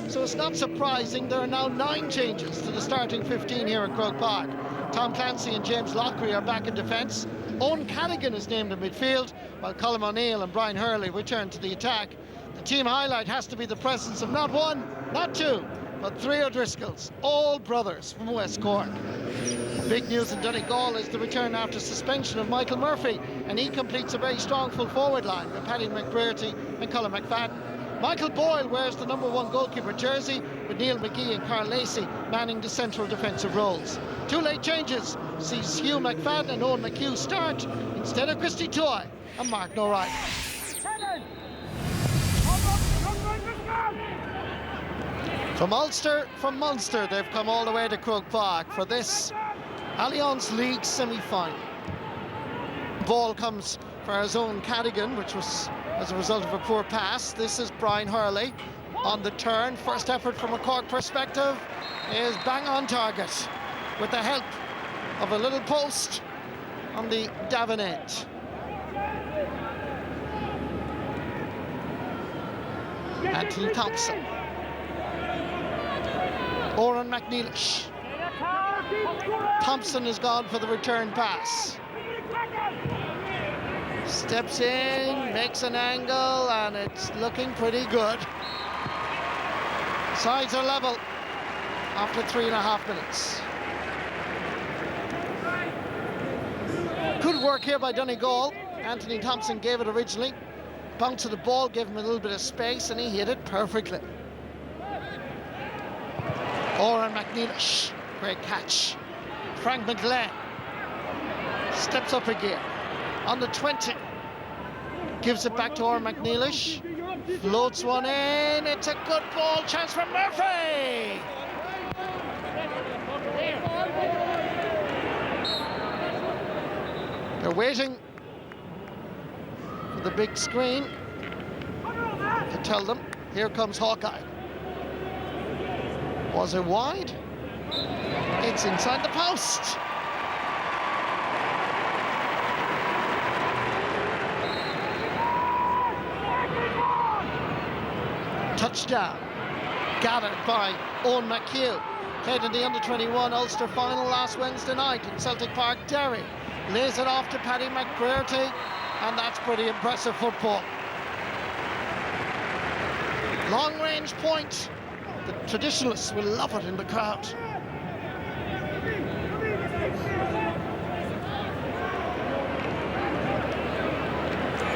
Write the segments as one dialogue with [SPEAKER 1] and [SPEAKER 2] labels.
[SPEAKER 1] So it's not surprising there are now 9 changes to the starting 15 here at Croke Park. Tom Clancy and James Lockery are back in defence. Owen Cadigan is named in midfield, while Colm O'Neill and Brian Hurley return to the attack. The team highlight has to be the presence of not 1, not 2, but 3 O'Driscolls, all brothers from West Cork. Big news in Donegal is the return after suspension of Michael Murphy, and he completes a very strong full forward line with Paddy McBrearty and Colin McFadden. Michael Boyle wears the #1 goalkeeper jersey, with Neil McGee and Carl Lacey manning the central defensive roles. 2 late changes sees Hugh McFadden and Owen McHugh start instead of Christy Toy and Mark Norright. From Munster, they've come all the way to Croke Park for this Allianz League semi-final. Ball comes for his own Cadigan, which was as a result of a poor pass. This is Brian Hurley on the turn. First effort from a Cork perspective is bang on target with the help of a little post on the Davin end. Anthony Thompson. Oran McNeilish. Thompson is gone for the return pass. Steps in, makes an angle, and it's looking pretty good. Sides are level after 3.5 minutes. Good work here by Donegal. Anthony Thompson gave it originally. Bounce of the ball gave him a little bit of space, and he hit it perfectly. Oran McNeilish, great catch. Frank McGlenn steps up a gear. On the 20, gives it back to Oran McNeilish, floats one in, it's a good ball, chance for Murphy! They're waiting for the big screen to tell them, here comes Hawkeye. Was it wide? It's inside the post. Touchdown, gathered by Owen McHugh. Played in the under-21 Ulster final last Wednesday night in Celtic Park, Derry. Lays it off to Paddy McBrearty, and that's pretty impressive football. Long-range point. The traditionalists will love it in the crowd.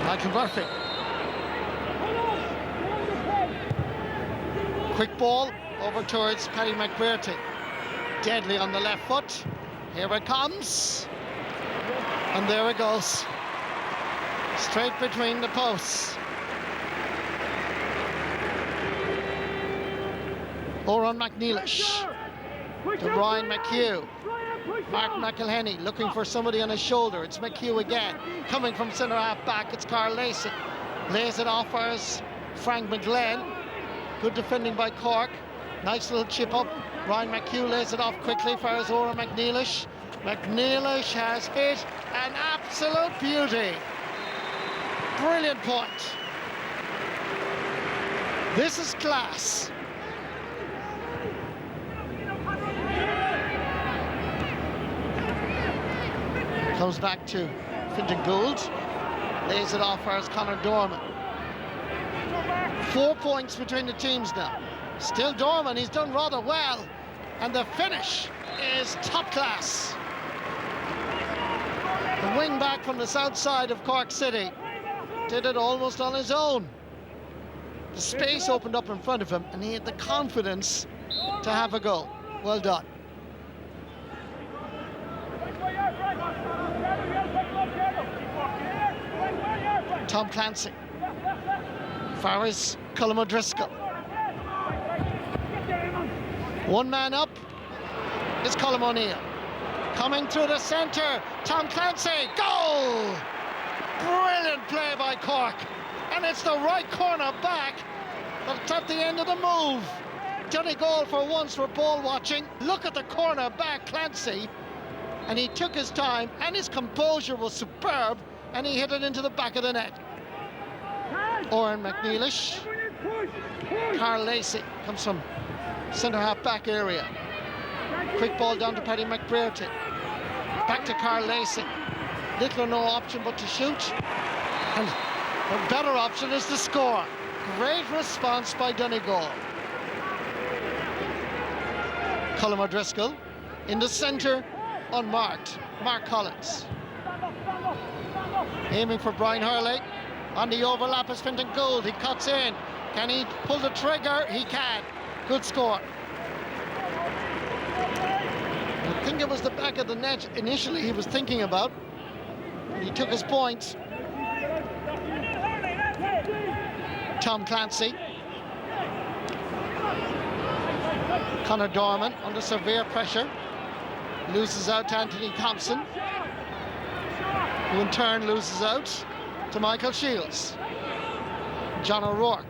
[SPEAKER 1] Michael Murphy. Quick ball over towards Paddy McBrearty. Deadly on the left foot. Here it comes. And there it goes. Straight between the posts. Oran McNeilish to Ryan McHugh. Mark McElhenney looking for somebody on his shoulder. It's McHugh again. Coming from centre half back, it's Carl Lacey. Lays it off for Frank McGlenn. Good defending by Cork. Nice little chip up. Ryan McHugh lays it off quickly for his Oran McNeilish. McNeilish has hit an absolute beauty. Brilliant point. This is class. Comes back to Fintan Gould. Lays it off for his Conor Dorman. 4 points between the teams now. Still Dorman, he's done rather well. And the finish is top class. The wing back from the south side of Cork City did it almost on his own. The space opened up in front of him and he had the confidence to have a go. Well done. Tom Clancy. Farris, Colm O'Driscoll. One man up is Colm O'Neill. Coming through the centre, Tom Clancy, goal! Brilliant play by Cork. And it's the right corner back that's at the end of the move. Donegal for once were ball watching. Look at the corner back, Clancy. And he took his time and his composure was superb and he hit it into the back of the net. Oran McNeilish Carl Lacey comes from centre half back area. Quick ball down to Paddy McBrearty. Back to Carl Lacey. Little or no option but to shoot. And the better option is to score. Great response by Donegal. Colm O'Driscoll in the centre, unmarked. Mark Collins. Aiming for Brian Hurley. On the overlap is Fintan Gould. He cuts in. Can he pull the trigger? He can. Good score. I think it was the back of the net initially he was thinking about. He took his point. Tom Clancy. Conor Dorman under severe pressure. Loses out to Anthony Thompson, who in turn loses out to Michael Shields. John O'Rourke.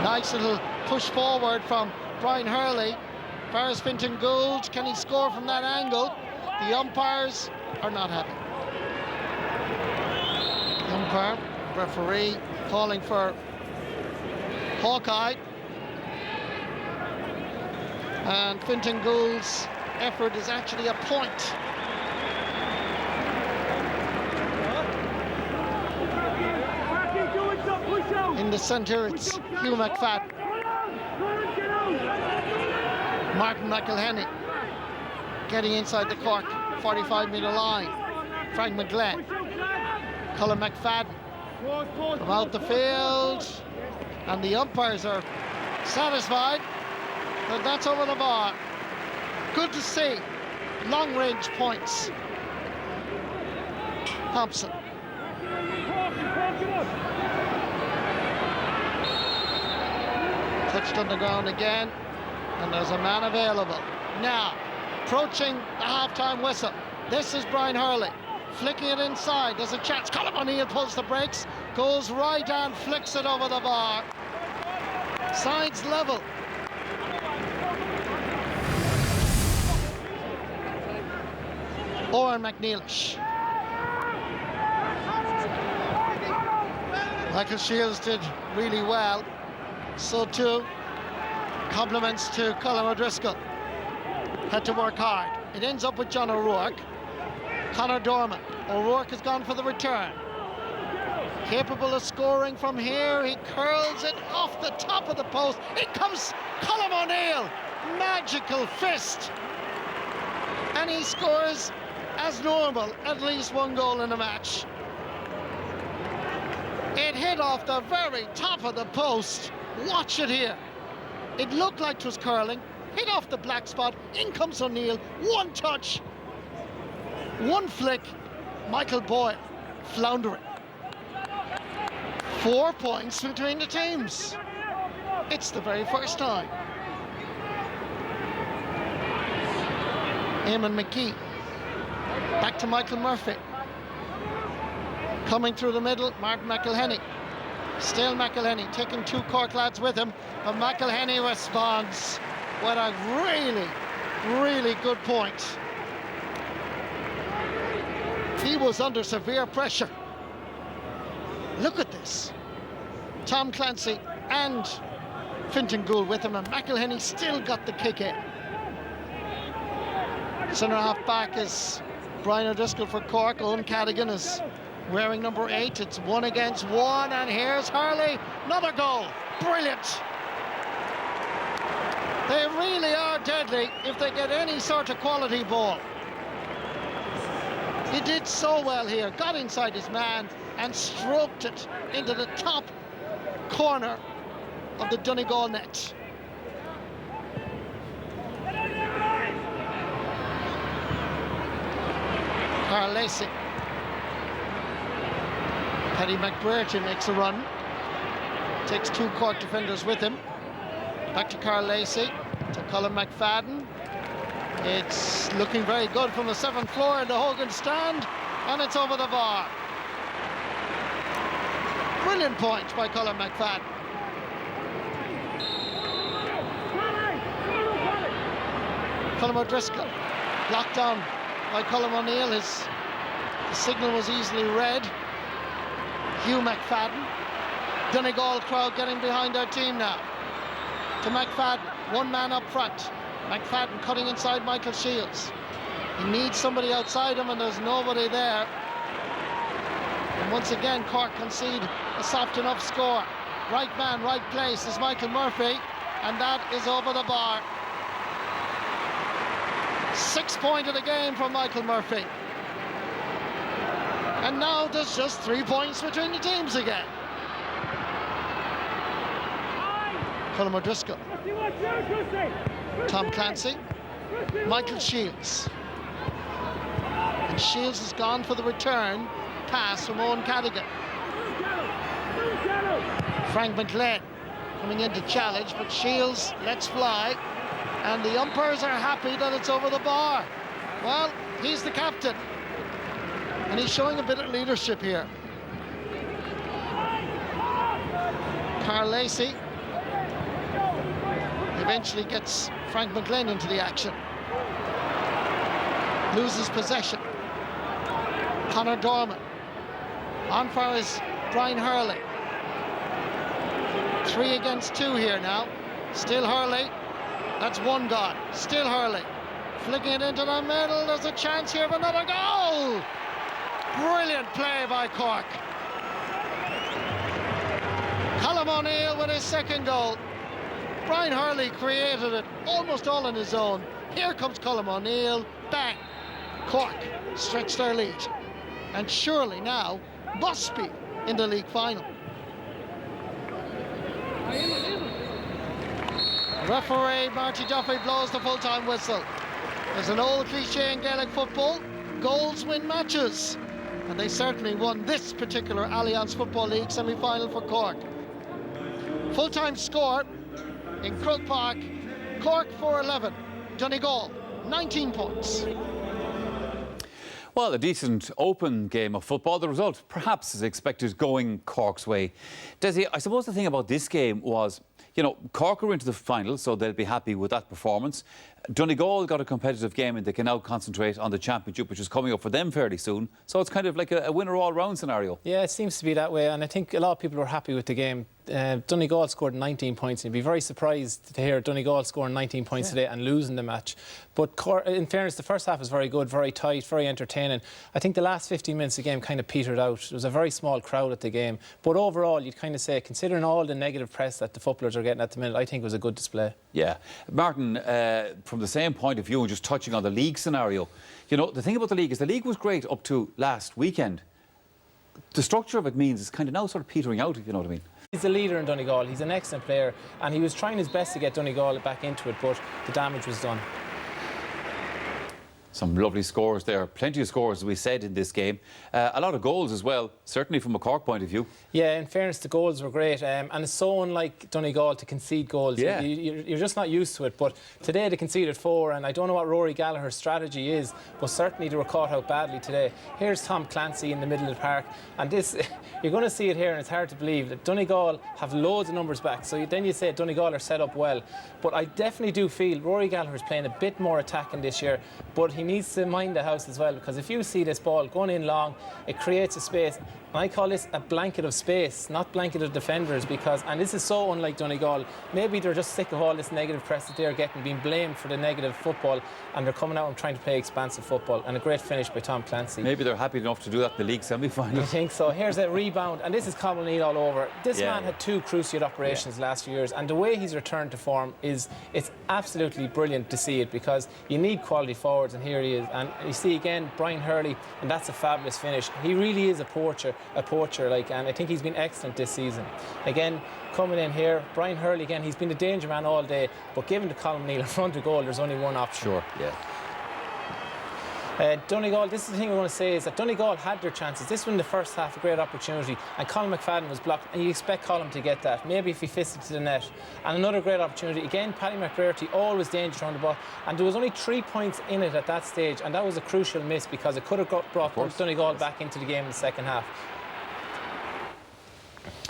[SPEAKER 1] Nice little push forward from Brian Hurley. Far as Fintan Gould, can he score from that angle? The umpires are not happy. The umpire, referee, calling for Hawkeye. And Fintan Gould's effort is actually a point. In the centre, it's Hugh McFadden. Martin McElhenney getting inside the Cork 45-metre line. Frank McGlenn. Colm McFadden from out the field. And the umpires are satisfied that that's over the bar. Good to see. Long-range points. Thompson. Touched on the ground again, and there's a man available. Now, approaching the half-time whistle. This is Brian Hurley, flicking it inside. There's a chance. Colm O'Neill pulls the brakes, goes right and flicks it over the bar. Sides level. Oran McNeilish. Michael Shields did really well. So too, compliments to Colm O'Driscoll. Had to work hard. It ends up with John O'Rourke. Conor Dorman. O'Rourke has gone for the return. Capable of scoring from here. He curls it off the top of the post. In comes Colm O'Neill. Magical fist. And he scores, as normal, at least one goal in a match. It hit off the very top of the post. Watch it here. It looked like it was curling. Hit off the black spot. In comes O'Neill. One touch. One flick. Michael Boyle floundering. 4 points between the teams. It's the very first time. Eamon McGee. Back to Michael Murphy. Coming through the middle, Martin McElhenney. Still McElhenney, taking 2 Cork lads with him, but McElhenney responds with a really, really good point. He was under severe pressure. Look at this. Tom Clancy and Fintan Gould with him, and McElhenney still got the kick in. Centre half back is Brian O'Driscoll for Cork. Owen Cadigan is wearing number 8. It's 1 against 1, and here's Hurley. Another goal. Brilliant. They really are deadly if they get any sort of quality ball. He did so well here. Got inside his man and stroked it into the top corner of the Donegal net. Carl Lacey. Paddy McBrearty makes a run. Takes 2 Cork defenders with him. Back to Carl Lacey, to Colm McFadden. It's looking very good from the 7th floor in the Hogan stand, and it's over the bar. Brilliant point by Colm McFadden. Colm O'Driscoll blocked down by Colm O'Neill. The signal was easily read. Hugh McFadden Donegal crowd getting behind their team now. To McFadden, one man up front. McFadden cutting inside Michael Shields. He needs somebody outside him and there's nobody there. And once again, Cork concede a soft enough score. Right man, right place is Michael Murphy, and that is over the bar. 6th point of the game from Michael Murphy. And now there's just 3 points between the teams again. Colm O'Driscoll, Tom Clancy, Michael Shields. And Shields has gone for the return pass from Owen Cadigan. Frank McLean coming in to challenge, but Shields lets fly. And the umpires are happy that it's over the bar. Well, he's the captain. And he's showing a bit of leadership here. Carl Lacey eventually gets Frank McLean into the action. Loses possession. Conor Dorman. On for is Brian Hurley. 3 against 2 here now. Still Hurley. That's one gone. Still Hurley. Flicking it into the middle. There's a chance here of another goal. Brilliant play by Cork. Colm O'Neill with his 2nd goal. Brian Hurley created it almost all on his own. Here comes Colm O'Neill. Bang. Cork stretch their lead. And surely now must be in the league final. Referee Marty Duffy blows the full-time whistle. There's an old cliche in Gaelic football: goals win matches. And they certainly won this particular Allianz Football League semi-final for Cork. Full-time score in Croke Park: Cork 4-11, Donegal 19 points.
[SPEAKER 2] Well, a decent open game of football. The result, perhaps as expected, going Cork's way. Desi, I suppose the thing about this game was, you know, Cork are into the final, so they'll be happy with that performance. Donegal got a competitive game and they can now concentrate on the championship, which is coming up for them fairly soon. So it's kind of like a winner all-round scenario. Yeah, it seems to be that way, and I think a lot of people were happy with the game. Donegal scored 19 points, and you'd be very surprised to hear Donegal scoring 19 points today and losing the match. But in fairness, the first half was very good, very tight, very entertaining. I think the last 15 minutes of the game kind of petered out. There was a very small crowd at the game. But overall, you'd kind of say, considering all the negative press that the footballers are getting at the minute, I think it was a good display. Yeah. Martin, from the same point of view, and just touching on the league scenario, you know, the thing about the league is the league was great up to last weekend. The structure of it means it's kind of now sort of petering out, if you know what I mean. He's the leader in Donegal. He's an excellent player, and he was trying his best to get Donegal back into it, but the damage was done. Some lovely scores there. Plenty of scores, as we said, in this game. A lot of goals as well, certainly from a Cork point of view. Yeah, in fairness, the goals were great. And it's so unlike Donegal to concede goals. Yeah. You're just not used to it. But today they conceded 4, and I don't know what Rory Gallagher's strategy is, but certainly they were caught out badly today. Here's Tom Clancy in the middle of the park. And this, you're going to see it here, and it's hard to believe that Donegal have loads of numbers back. So then you say Donegal are set up well. But I definitely do feel Rory Gallagher's playing a bit more attacking this year. But he needs to mind the house as well, because if you see this ball going in long, it creates a space. And I call this a blanket of space, not blanket of defenders, because, and this is so unlike Donegal, maybe they're just sick of all this negative press that they're getting, being blamed for the negative football, and they're coming out and trying to play expansive football. And a great finish by Tom Clancy. Maybe they're happy enough to do that in the league semi-final. I think so. Here's a rebound, and this is Colm O'Neill all over. This man had 2 cruciate operations the last few years, and the way he's returned to form is, it's absolutely brilliant to see it, because you need quality forwards, and here he is. And you see again Brian Hurley, and that's a fabulous finish. He really is a poacher, like, and I think he's been excellent this season. Again, coming in here, Brian Hurley again, he's been a danger man all day, but given to Colm O'Neill in front of goal, there's only one option. Sure, yeah. Donegal, this is the thing I want to say, is that Donegal had their chances. This one in the first half, a great opportunity, and Colin McFadden was blocked, and you expect Colin to get that, maybe if he fits it to the net. And another great opportunity, again, Paddy McBrearty, always dangerous on the ball, and there was only 3 points in it at that stage, and that was a crucial miss, because it could have brought Donegal back into the game in the second half.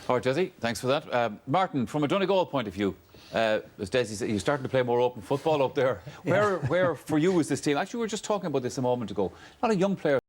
[SPEAKER 2] All right, Desi, thanks for that. Martin, from a Donegal point of view, as Desi said, you're starting to play more open football up there. Where for you is this team? Actually, we were just talking about this a moment ago. A lot of young players